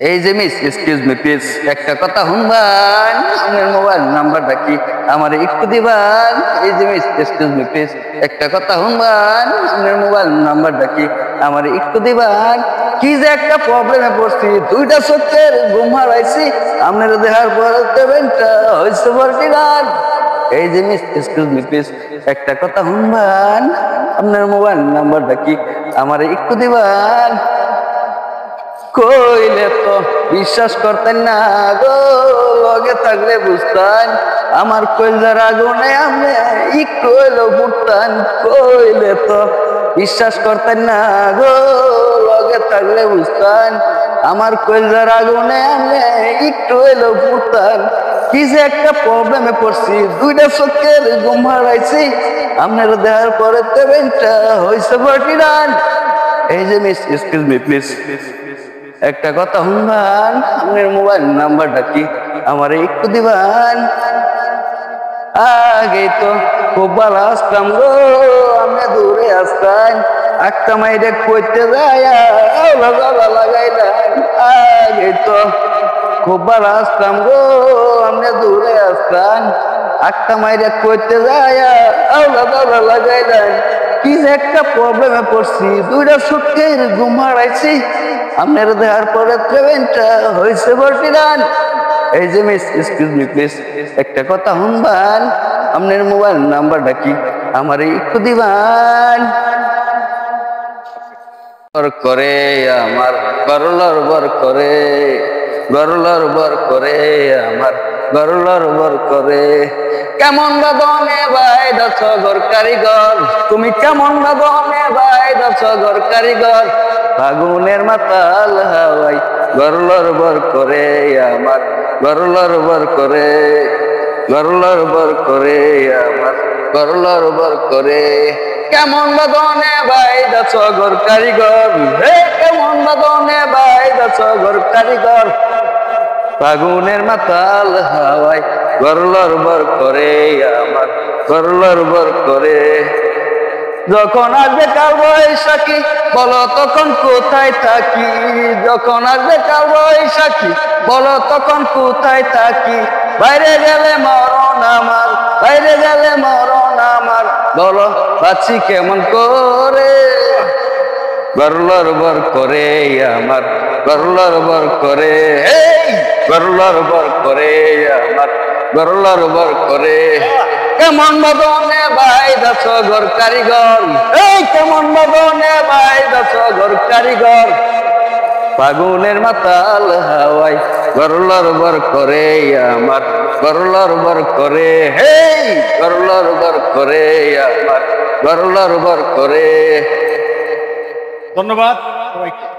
এই যে miss, excuse me please, একটা কথা শুনবান। আপনার মোবাইল নাম্বারটা কি আমার একটু দিবান? এই যে মিস, এক্সকিউজ মি প্লিজ, একটা কথা শুনবান। আপনার মোবাইল নাম্বারটা কি আমার একটু দিবান? কি যে একটা প্রবলেমে পড়ছি, দুইটা চোখের ঘুম হারাইছি, আপনারা দেখার পর দেবেনটা হয়েছে বর্তিরান। এই যে মিস, এক্সকিউজ মি প্লিজ, একটা কথা শুনবান। আপনার মোবাইল নাম্বারটা কি আমার একটু দিবান? কইলে তো বিশ্বাস করতেন না গো, লগে থাকলে বুঝতেন আমার কইলার আগুনে আপনি একটু হইলেও ফুটতেন। কইলে তো বিশ্বাস করতেন না গো, লগে থাকলে বুঝতেন আমার কইলার আগুনে আপনি একটু হইলেও ফুটতেন। কি যে একটা প্রবলেমে পড়ছি, দুইটা চোখের ঘুম হারাইছি, আপনারা দেখার পরে দেবেনটা হয়েছে বটিরান। এই যে মিস, এক্সকিউজ মি প্লিজ, একটা কথা শুনবান। আপনার মোবাইল নাম্বারটা কি আমার একটু দিবান? আগে তো খুব ভালো আসতাম গো, আমি দূরে আসতাম, একটা মাইরে কইতে যায় লাগাইলাম। আগে তো খুব ভালো আসতাম গো, আমি দূরে আসতাম, একটা মাইরে কইতে যায় লাগাইলাম। কি যে একটা প্রবলেমে পড়ছি, দুইটা চোখের ঘুম হারাইছি, আপনার দেওয়ার পরে ট্রেনটা হয়েছে বর্তিরান। এই যে মিস, এক্সকিউজ মি প্লিজ, একটা কথা শুনবান। আপনার মোবাইল নাম্বারটা কি আমার একটু দিবান? করে আমার গরলর বর করে, গরলর বর করে আমার গরলর বর করে। কেমন বাদনে ভাই দছ ঘর কারিগর, তুমি কেমন বাদনে ভাই দছ ঘর কারিগর। ফাগুনের মাতাল হাওয়াই গরলর বর করে আমার গরলর বর করে, গরলর বর করে আমার গরলর বর করে। কেমন বাদনে ভাই দছ ঘর কারিগর, হে কেমন বাদনে ভাই দছ ঘর কারিগর। ফাগুনের মাতাল হাওয়াই গরলর বর করে আমার গরলর বর করে। যখন আসবে কাল বৈশাখী বলো তখন কোথায় থাকি, যখন আসবে কাল বৈশাখী বলো তখন কোথায় থাকি। বাইরে গেলে মরণ আমার, বাইরে গেলে মরণ আমার, বলো বাঁচি কেমন করে। গরলর বর করে আমার গরলর বর করে, গরলর বর করে আমার গরলর বর করে। কেমন বাদনে ভাই দছ ঘর কারিগর, এই কেমন বাদনে ভাই দছ ঘর কারিগর। ফাগুনের মাতাল হাওয়াই গরলর বর করে আমার গরলর বর করে, হে গরলর বর করে আমার গরলর বর করে। ধন্যবাদ সবাইকে।